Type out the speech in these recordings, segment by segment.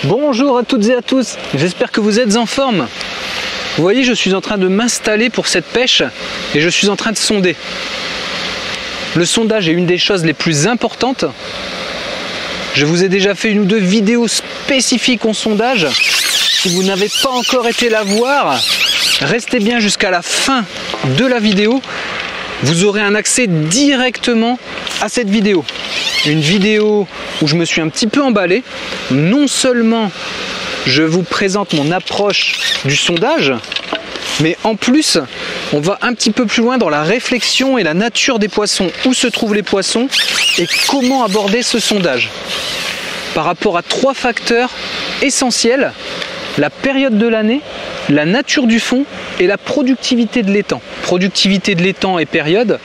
Bonjour à toutes et à tous, j'espère que vous êtes en forme. Vous voyez, je suis en train de m'installer pour cette pêche et je suis en train de sonder. Le sondage est une des choses les plus importantes. Je vous ai déjà fait une ou deux vidéos spécifiques au sondage. Si vous n'avez pas encore été la voir, restez bien jusqu'à la fin de la vidéo. Vous aurez un accès directement à cette vidéo. Une vidéo où je me suis un petit peu emballé. Non seulement je vous présente mon approche du sondage, mais en plus, on va un petit peu plus loin dans la réflexion et la nature des poissons. Où se trouvent les poissons et comment aborder ce sondage. Par rapport à 3 facteurs essentiels: la période de l'année, la nature du fond et la productivité de l'étang. Productivité de l'étang et période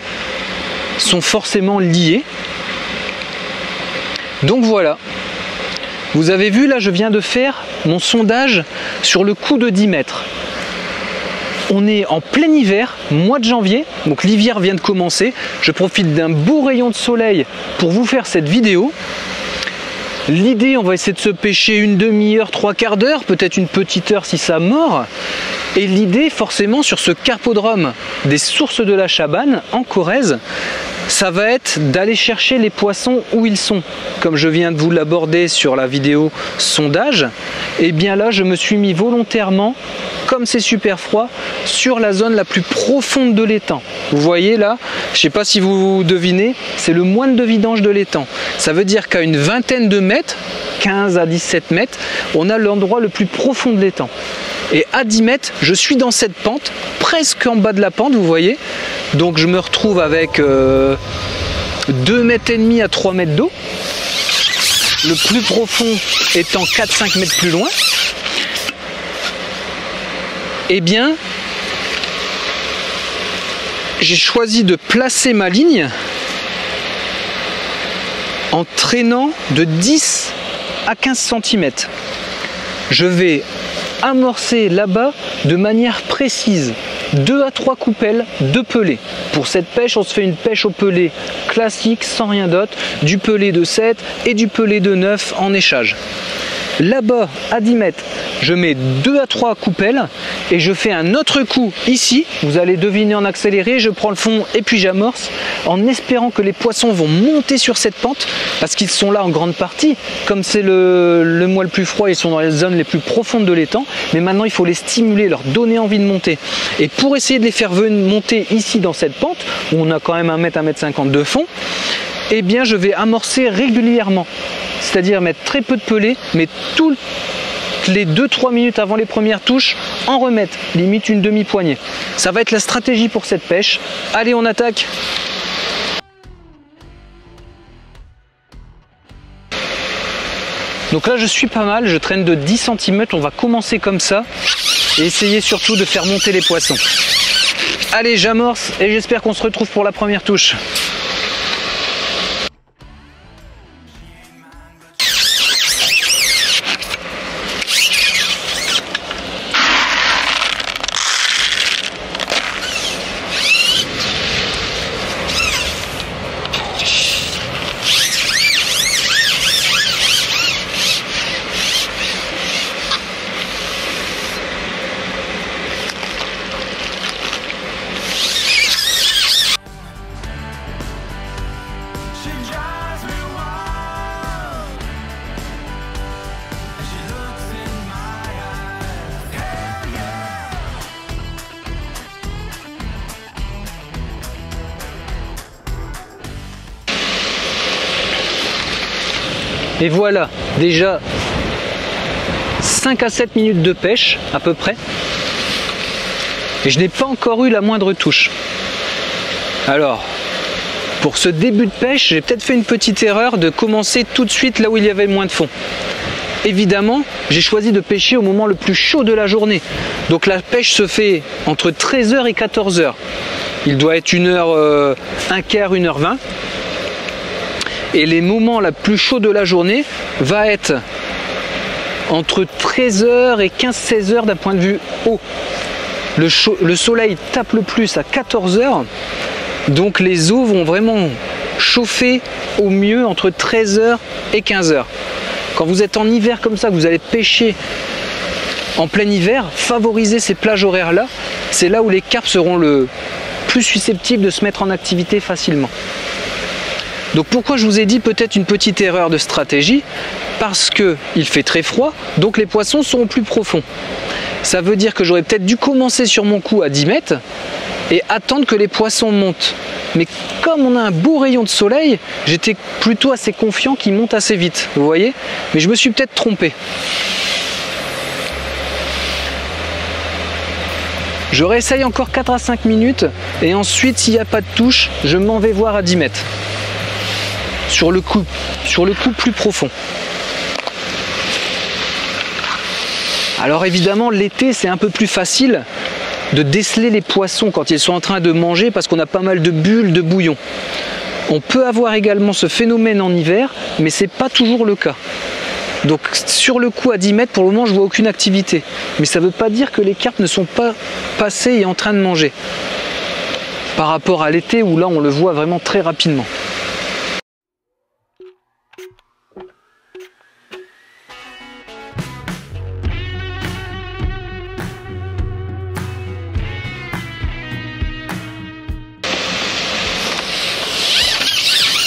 sont forcément liés. Donc voilà, vous avez vu là, je viens de faire mon sondage sur le coup de 10 mètres. On est en plein hiver, mois de janvier, donc l'hiver vient de commencer. Je profite d'un beau rayon de soleil pour vous faire cette vidéo. L'idée, on va essayer de se pêcher une demi-heure, 3/4 d'heure, peut-être une petite heure si ça mord. Et l'idée, forcément, sur ce carpodrome des sources de la Chabanne, en Corrèze, ça va être d'aller chercher les poissons où ils sont. Comme je viens de vous l'aborder sur la vidéo sondage, et bien là, je me suis mis volontairement, comme c'est super froid, sur la zone la plus profonde de l'étang. Vous voyez là, je ne sais pas si vous devinez, c'est le moine de vidange de l'étang. Ça veut dire qu'à une vingtaine de mètres, 15 à 17 mètres, on a l'endroit le plus profond de l'étang. Et à 10 mètres, je suis dans cette pente, presque en bas de la pente, vous voyez. Donc je me retrouve avec 2,5 mètres à 3 mètres d'eau. Le plus profond étant 4-5 mètres plus loin. Eh bien, j'ai choisi de placer ma ligne en traînant de 10 à 15 cm. Je vais amorcer là-bas de manière précise 2 à 3 coupelles de pelé. Pour cette pêche, on se fait une pêche au pelé classique sans rien d'autre, du pelé de 7 et du pelé de 9 en échage. Là-bas, à 10 mètres, je mets 2 à 3 coupelles et je fais un autre coup ici. Vous allez deviner en accéléré, je prends le fond et puis j'amorce en espérant que les poissons vont monter sur cette pente parce qu'ils sont là en grande partie. Comme c'est le mois le plus froid, ils sont dans les zones les plus profondes de l'étang. Mais maintenant, il faut les stimuler, leur donner envie de monter. Et pour essayer de les faire monter ici dans cette pente, où on a quand même 1 mètre, 1,50 m de fond, eh bien, je vais amorcer régulièrement. C'est-à-dire mettre très peu de pelé, mais toutes les 2-3 minutes avant les premières touches, en remettre, limite une demi-poignée. Ça va être la stratégie pour cette pêche. Allez, on attaque! Donc là, je suis pas mal, je traîne de 10 cm, on va commencer comme ça et essayer surtout de faire monter les poissons. Allez, j'amorce et j'espère qu'on se retrouve pour la première touche. Et voilà, déjà 5 à 7 minutes de pêche à peu près. Et je n'ai pas encore eu la moindre touche. Alors, pour ce début de pêche, j'ai peut-être fait une petite erreur de commencer tout de suite là où il y avait moins de fond. Évidemment, j'ai choisi de pêcher au moment le plus chaud de la journée. Donc la pêche se fait entre 13 h et 14 h. Il doit être 1h15, 1h20. Et les moments les plus chauds de la journée va être entre 13 h et 15-16 h d'un point de vue haut. Le soleil tape le plus à 14 h, donc les eaux vont vraiment chauffer au mieux entre 13 h et 15 h. Quand vous êtes en hiver comme ça, que vous allez pêcher en plein hiver, favorisez ces plages horaires-là. C'est là où les carpes seront le plus susceptibles de se mettre en activité facilement. Donc pourquoi je vous ai dit peut-être une petite erreur de stratégie? Parce qu'il fait très froid, donc les poissons seront plus profonds. Ça veut dire que j'aurais peut-être dû commencer sur mon coup à 10 mètres et attendre que les poissons montent. Mais comme on a un beau rayon de soleil, j'étais plutôt assez confiant qu'ils montent assez vite, vous voyez? Mais je me suis peut-être trompé. Je réessaye encore 4 à 5 minutes et ensuite, s'il n'y a pas de touche, je m'en vais voir à 10 mètres. Sur le coup plus profond. Alors évidemment, l'été, c'est un peu plus facile de déceler les poissons quand ils sont en train de manger parce qu'on a pas mal de bulles de bouillon. On peut avoir également ce phénomène en hiver, mais ce n'est pas toujours le cas. Donc sur le coup à 10 mètres, pour le moment, je ne vois aucune activité. Mais ça ne veut pas dire que les carpes ne sont pas passées et en train de manger. Par rapport à l'été où là, on le voit vraiment très rapidement.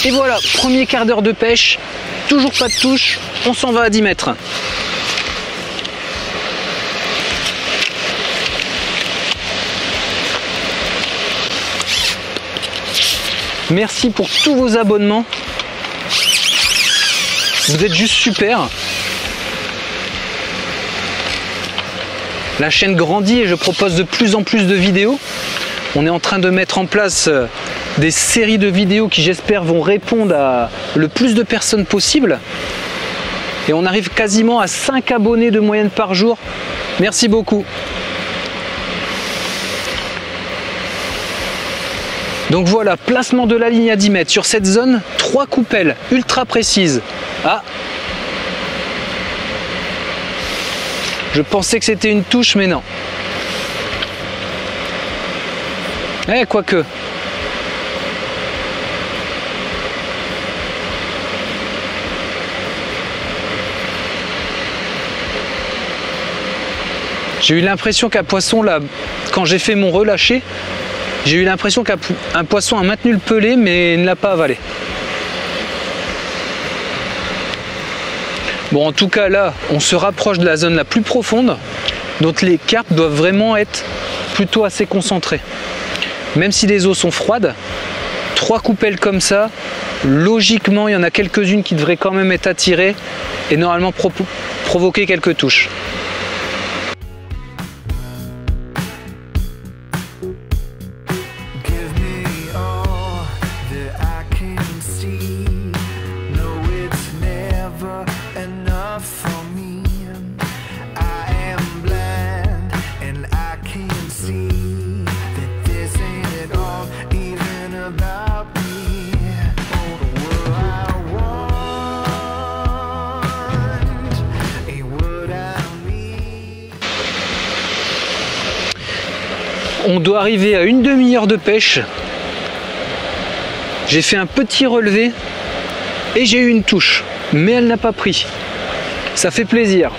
Et voilà, premier quart d'heure de pêche, toujours pas de touche, on s'en va à 10 mètres. Merci pour tous vos abonnements. Vous êtes juste super. La chaîne grandit et je propose de plus en plus de vidéos. On est en train de mettre en place des séries de vidéos qui, j'espère, vont répondre à le plus de personnes possible. Et on arrive quasiment à 5 abonnés de moyenne par jour. Merci beaucoup. Donc voilà, placement de la ligne à 10 mètres. Sur cette zone, 3 coupelles ultra précises. Ah! Je pensais que c'était une touche, mais non. Eh, quoique. J'ai eu l'impression qu'un poisson, là, quand j'ai fait mon relâché, j'ai eu l'impression qu'un poisson a maintenu le pelé, mais ne l'a pas avalé. Bon, en tout cas, là, on se rapproche de la zone la plus profonde, donc les carpes doivent vraiment être plutôt assez concentrées. Même si les eaux sont froides, 3 coupelles comme ça, logiquement, il y en a quelques-unes qui devraient quand même être attirées et normalement provoquer quelques touches. On doit arriver à une demi-heure de pêche. J'ai fait un petit relevé et j'ai eu une touche, mais elle n'a pas pris. Ça fait plaisir.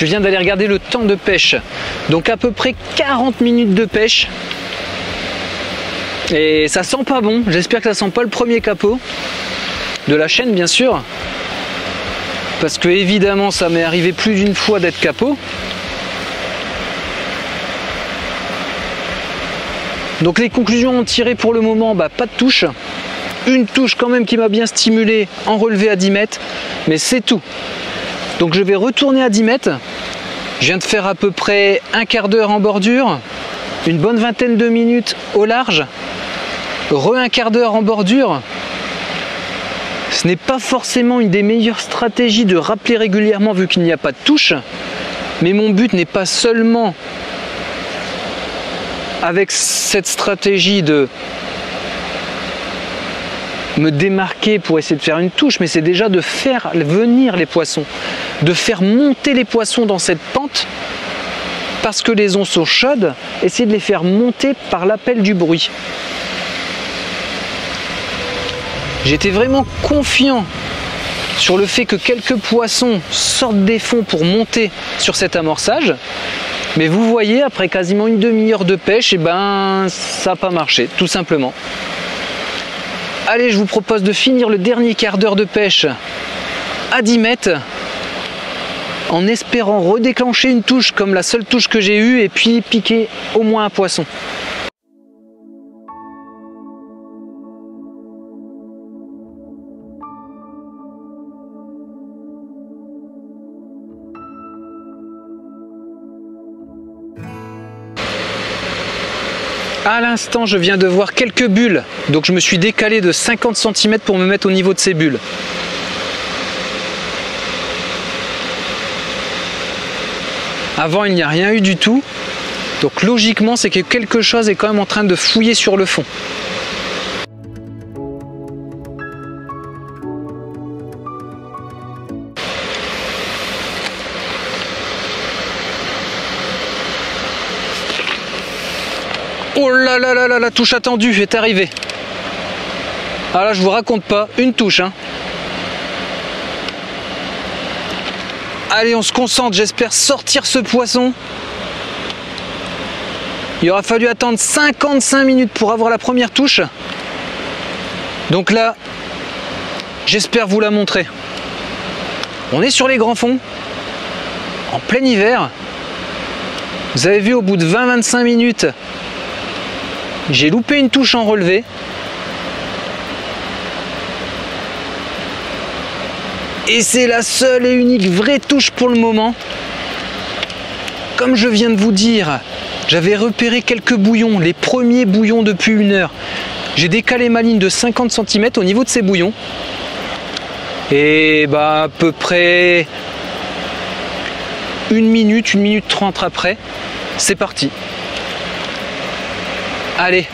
Je viens d'aller regarder le temps de pêche. Donc à peu près 40 minutes de pêche. Et ça sent pas bon. J'espère que ça sent pas le premier capot de la chaîne, bien sûr. Parce que évidemment, ça m'est arrivé plus d'une fois d'être capot. Donc les conclusions ont tiré pour le moment, pas de touche. Une touche quand même qui m'a bien stimulé en relevé à 10 mètres. Mais c'est tout. Donc je vais retourner à 10 mètres. Je viens de faire à peu près un quart d'heure en bordure. Une bonne vingtaine de minutes au large. Un quart d'heure en bordure. Ce n'est pas forcément une des meilleures stratégies de rappeler régulièrement vu qu'il n'y a pas de touche. Mais mon but n'est pas seulement avec cette stratégie de me démarquer pour essayer de faire une touche, mais c'est déjà de faire venir les poissons, de faire monter les poissons dans cette pente, parce que les onces sont chaudes, essayer de les faire monter par l'appel du bruit. J'étais vraiment confiant sur le fait que quelques poissons sortent des fonds pour monter sur cet amorçage. Mais vous voyez, après quasiment une demi-heure de pêche, ça n'a pas marché, tout simplement. Allez, je vous propose de finir le dernier quart d'heure de pêche à 10 mètres, en espérant redéclencher une touche comme la seule touche que j'ai eue, et puis piquer au moins un poisson. À l'instant, je viens de voir quelques bulles, donc je me suis décalé de 50 cm pour me mettre au niveau de ces bulles. Avant, il n'y a rien eu du tout, donc logiquement, c'est que quelque chose est quand même en train de fouiller sur le fond. Oh là là là là, la touche attendue est arrivée. Ah là, je vous raconte pas, une touche. Allez, on se concentre, j'espère sortir ce poisson. Il aura fallu attendre 55 minutes pour avoir la première touche. Donc là, j'espère vous la montrer. On est sur les grands fonds, en plein hiver. Vous avez vu, au bout de 20-25 minutes, j'ai loupé une touche en relevé. Et c'est la seule et unique vraie touche pour le moment. Comme je viens de vous dire, j'avais repéré quelques bouillons, les premiers bouillons depuis une heure. J'ai décalé ma ligne de 50 cm au niveau de ces bouillons. Et à peu près 1 minute 30 après, c'est parti. Allez,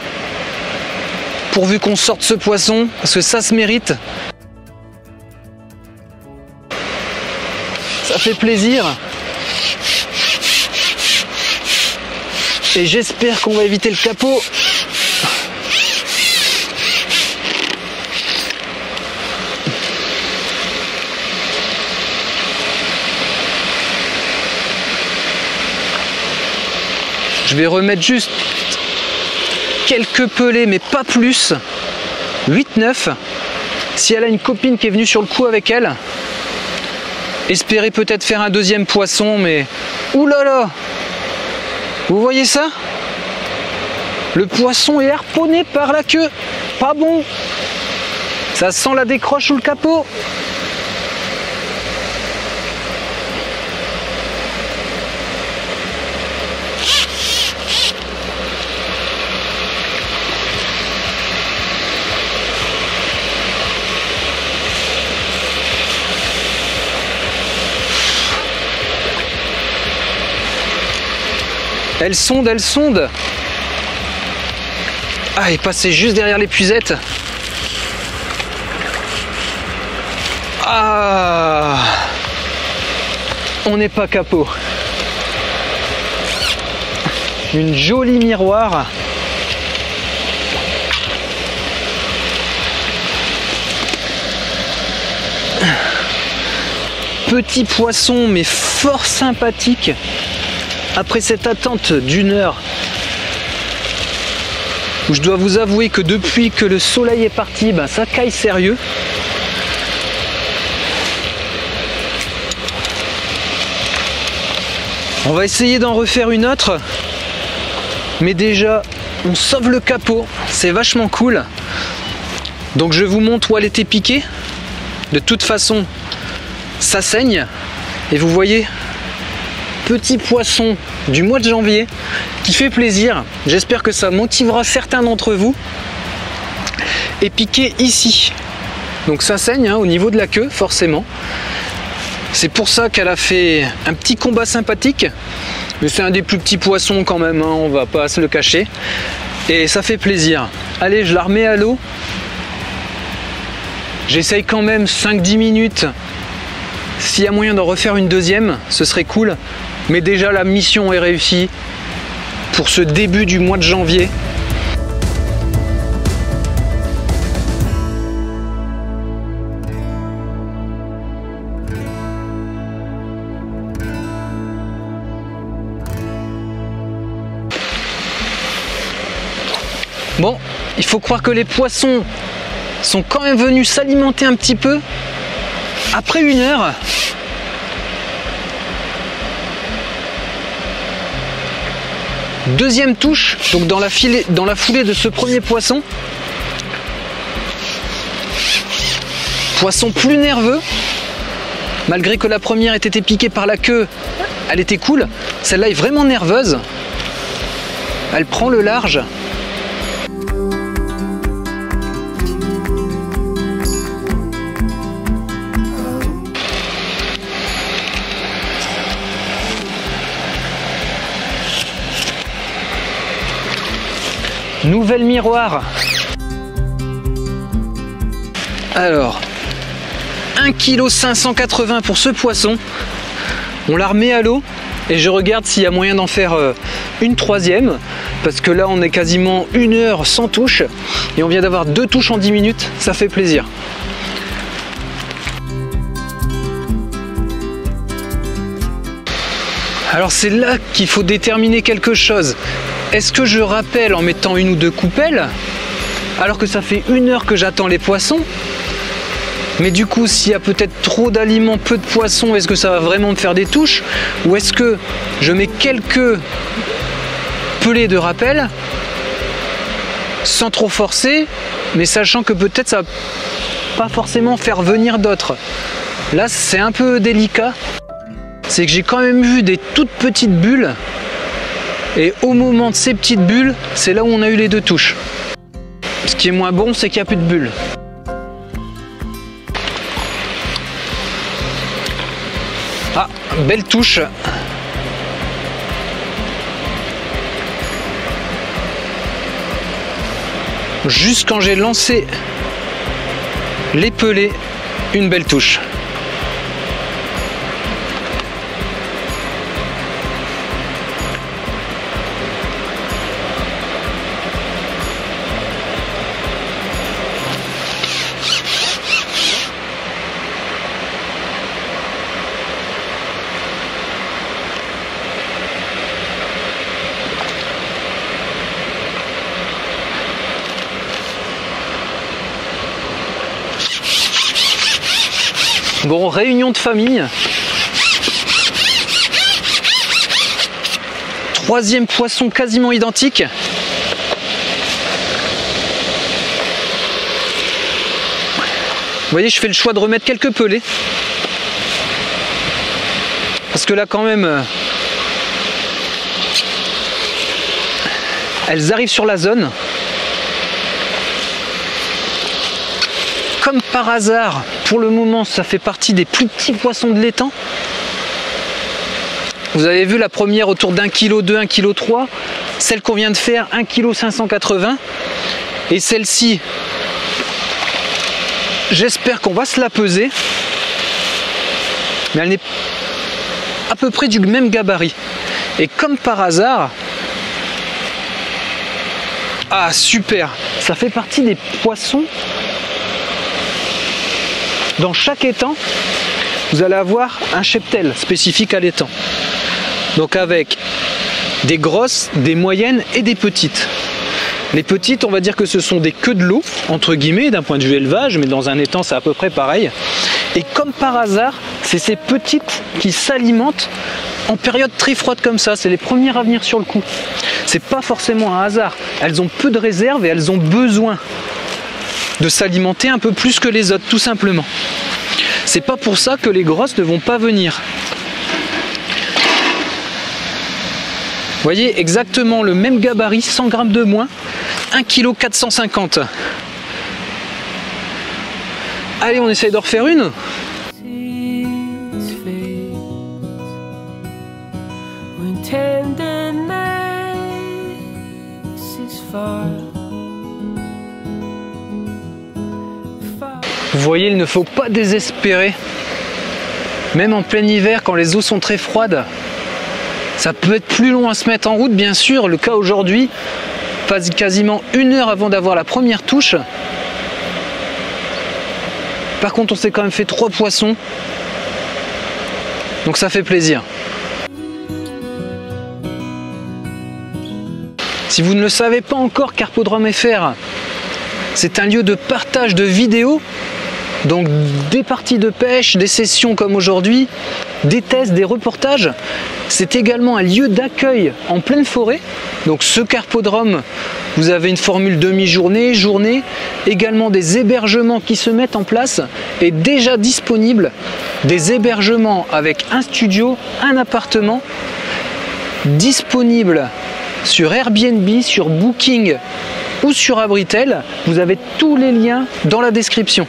pourvu qu'on sorte ce poisson, parce que ça se mérite. Ça fait plaisir. Et j'espère qu'on va éviter le capot. Je vais remettre juste quelques pelés, mais pas plus. 8-9. Si elle a une copine qui est venue sur le coup avec elle, espérer peut-être faire un deuxième poisson, mais oulala, vous voyez ça? Le poisson est harponné par la queue. Pas bon. Ça sent la décroche ou le capot. Elle sonde, elle sonde. Ah, il est passé juste derrière l'épuisette. Ah, on n'est pas capot. Une jolie miroir. petit poisson mais fort sympathique. Après cette attente d'1 heure, où je dois vous avouer que depuis que le soleil est parti, ben ça caille sérieux. On va essayer d'en refaire une autre, mais déjà on sauve le capot, c'est vachement cool. Donc je vous montre où elle était piquée. De toute façon ça saigne, et vous voyez, petit poisson du mois de janvier qui fait plaisir. J'espère que ça motivera certains d'entre vous. Et piqué ici, donc ça saigne hein, au niveau de la queue forcément. C'est pour ça qu'elle a fait un petit combat sympathique, mais c'est un des plus petits poissons quand même, hein, on va pas se le cacher, et ça fait plaisir. Allez, je la remets à l'eau. J'essaye quand même 5-10 minutes. S'il y a moyen d'en refaire une deuxième, ce serait cool. Mais déjà la mission est réussie pour ce début du mois de janvier. Bon, il faut croire que les poissons sont quand même venus s'alimenter un petit peu. Après 1 heure, deuxième touche, donc dans la foulée de ce premier poisson. Poisson plus nerveux, malgré que la première ait été piquée par la queue, elle était cool. Celle-là est vraiment nerveuse. Elle prend le large. Nouvelle miroir. Alors, 1,580 kg pour ce poisson. On la remet à l'eau et je regarde s'il y a moyen d'en faire une troisième, parce que là on est quasiment 1 heure sans touche et on vient d'avoir 2 touches en 10 minutes, ça fait plaisir. Alors c'est là qu'il faut déterminer quelque chose. Est-ce que je rappelle en mettant 1 ou 2 coupelles, alors que ça fait 1 heure que j'attends les poissons? Mais du coup, s'il y a peut-être trop d'aliments, peu de poissons, est-ce que ça va vraiment me faire des touches? Ou est-ce que je mets quelques pelées de rappel, sans trop forcer, mais sachant que peut-être ça va pas forcément faire venir d'autres? Là, c'est un peu délicat. C'est que j'ai quand même vu des toutes petites bulles. Et au moment de ces petites bulles, c'est là où on a eu les 2 touches. Ce qui est moins bon, c'est qu'il n'y a plus de bulles. Ah, belle touche. Juste quand j'ai lancé les pelées, une belle touche. Bon, réunion de famille. 3e poisson quasiment identique. Vous voyez, je fais le choix de remettre quelques pelées. Parce que là, quand même, elles arrivent sur la zone. Comme par hasard, pour le moment, ça fait partie des plus petits poissons de l'étang. Vous avez vu la première autour d'1,2 kg, 1,3 kg. Celle qu'on vient de faire, 1,580 kg. Et celle-ci, j'espère qu'on va se la peser. Mais elle est à peu près du même gabarit. Et comme par hasard, ah super, ça fait partie des poissons dans chaque étang vous allez avoir un cheptel spécifique à l'étang. Donc avec des grosses, des moyennes et des petites. Les petites, on va dire que ce sont des queues de loup, entre guillemets, d'un point de vue élevage, mais dans un étang c'est à peu près pareil. Et comme par hasard, c'est ces petites qui s'alimentent en période très froide comme ça. C'est les premières à venir sur le coup. C'est pas forcément un hasard. Elles ont peu de réserve et elles ont besoin de s'alimenter un peu plus que les autres, tout simplement. C'est pas pour ça que les grosses ne vont pas venir. Vous voyez, exactement le même gabarit, 100 grammes de moins, 1,450 kg. Allez, on essaye de refaire une. Vous voyez, il ne faut pas désespérer. Même en plein hiver, quand les eaux sont très froides, ça peut être plus long à se mettre en route, bien sûr. Le cas aujourd'hui, passe quasiment 1 heure avant d'avoir la première touche. Par contre, on s'est quand même fait 3 poissons. Donc ça fait plaisir. Si vous ne le savez pas encore, Carpodrome FR, c'est un lieu de partage de vidéos. Donc des parties de pêche, des sessions comme aujourd'hui, des tests, des reportages. C'est également un lieu d'accueil en pleine forêt. Donc ce Carpodrome, vous avez une formule demi-journée, journée, également des hébergements qui se mettent en place et déjà disponibles, des hébergements avec un studio, un appartement, disponibles sur Airbnb, sur Booking ou sur Abritel. Vous avez tous les liens dans la description.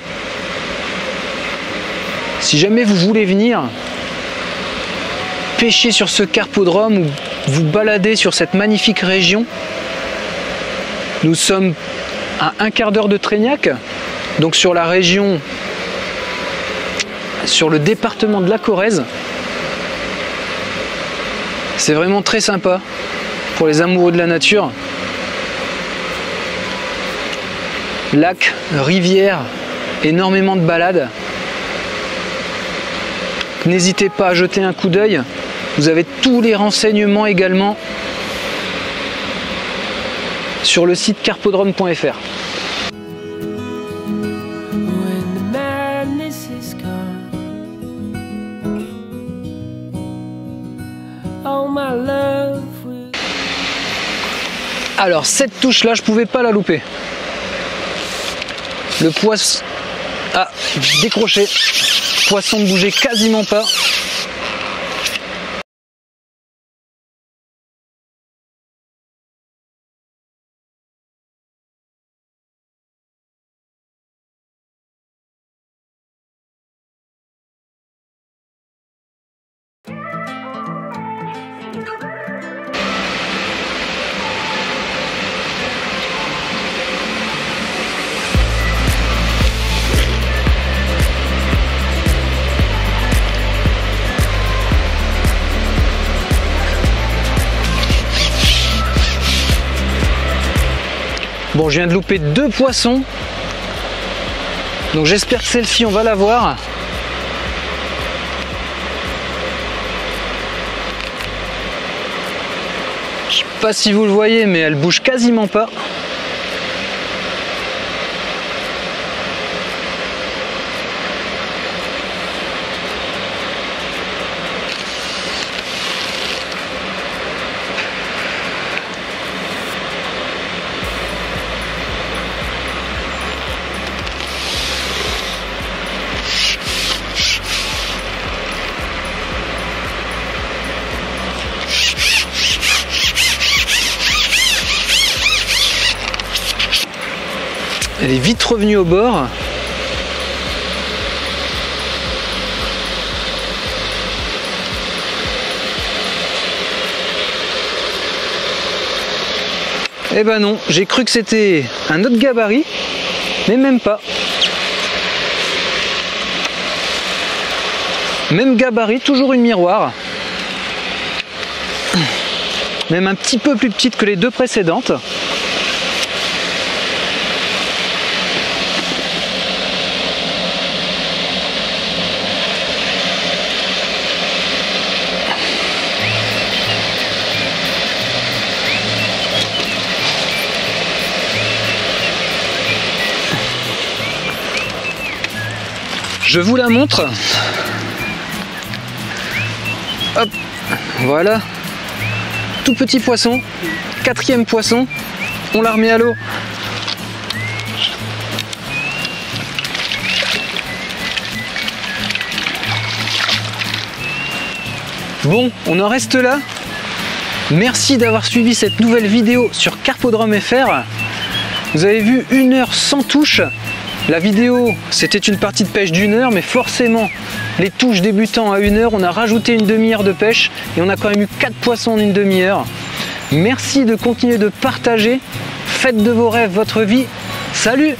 Si jamais vous voulez venir pêcher sur ce Carpodrome ou vous balader sur cette magnifique région, nous sommes à 1/4 d'heure de Trégnac, donc sur la région, sur le département de la Corrèze. C'est vraiment très sympa pour les amoureux de la nature. Lac, rivière, énormément de balades. N'hésitez pas à jeter un coup d'œil. Vous avez tous les renseignements également sur le site carpodrome.fr. Alors cette touche là, je pouvais pas la louper. Le poisson a décroché. Le poisson ne bougeait quasiment pas. Bon, je viens de louper 2 poissons. Donc j'espère que celle-ci, on va la voir. Je sais pas si vous le voyez, mais elle bouge quasiment pas. Elle est vite revenue au bord. Eh ben non, j'ai cru que c'était un autre gabarit, mais même pas. Même gabarit, toujours une miroir. Même un petit peu plus petite que les 2 précédentes. Je vous la montre. Hop, voilà. Tout petit poisson, 4e poisson, on la remet à l'eau. Bon, on en reste là. Merci d'avoir suivi cette nouvelle vidéo sur Carpodrome FR. Vous avez vu 1 heure sans touche. La vidéo, c'était une partie de pêche d'1 heure, mais forcément, les touches débutant à 1 heure, on a rajouté une demi-heure de pêche et on a quand même eu 4 poissons en une demi-heure. Merci de continuer de partager. Faites de vos rêves votre vie. Salut!